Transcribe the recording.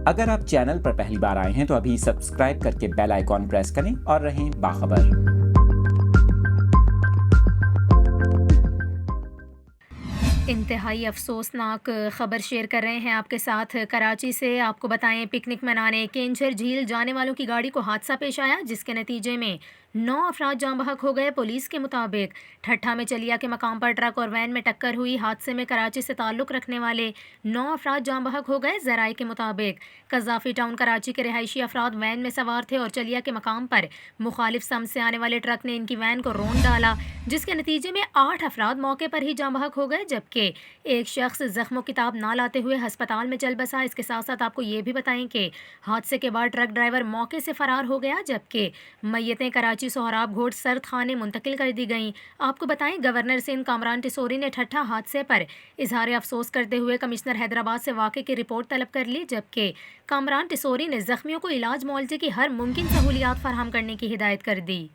اگر آپ چینل پر پہلی بار آئے ہیں تو ابھی سبسکرائب کر کے بیل آئیکن پریس کریں اور رہیں باخبر۔ انتہائی افسوسناک خبر شیئر کر رہے ہیں آپ کے ساتھ کراچی سے۔ آپ کو بتائیں پکنک منانے کینچر جھیل جانے والوں کی گاڑی کو حادثہ پیش آیا، جس کے نتیجے میں 9 افراد جاں بحق ہو گئے۔ پولیس کے مطابق ٹھٹھا میں چلیا کے مقام پر ٹرک اور وین میں ٹکر ہوئی۔ حادثے میں کراچی سے تعلق رکھنے والے 9 افراد جاں بحق ہو گئے۔ ذرائع کے مطابق قذافی ٹاؤن کراچی کے رہائشی افراد وین میں سوار تھے اور چلیا کے مقام پر مخالف سمت سے آنے والے ٹرک نے ان کی وین کو رون ڈالا، جس کے نتیجے میں 8 افراد موقع پر ہی جاں بحق ہو گئے، جبکہ ایک شخص زخموں کی تاب نہ لاتے ہوئے ہسپتال میں چل بسا۔ اس کے ساتھ ساتھ آپ کو یہ بھی بتائیں کہ حادثے کے بعد ٹرک ڈرائیور موقع سے فرار ہو گیا، جبکہ میتیں کراچی سہراب گھوٹ سرد خانے منتقل کر دی گئیں۔ آپ کو بتائیں گورنر سندھ کامران ٹیسوری نے ٹھٹھا حادثے پر اظہار افسوس کرتے ہوئے کمشنر حیدرآباد سے واقعے کی رپورٹ طلب کر لی، جبکہ کامران ٹیسوری نے زخمیوں کو علاج معالجے کی ہر ممکن سہولیات فراہم کرنے کی ہدایت کر دی۔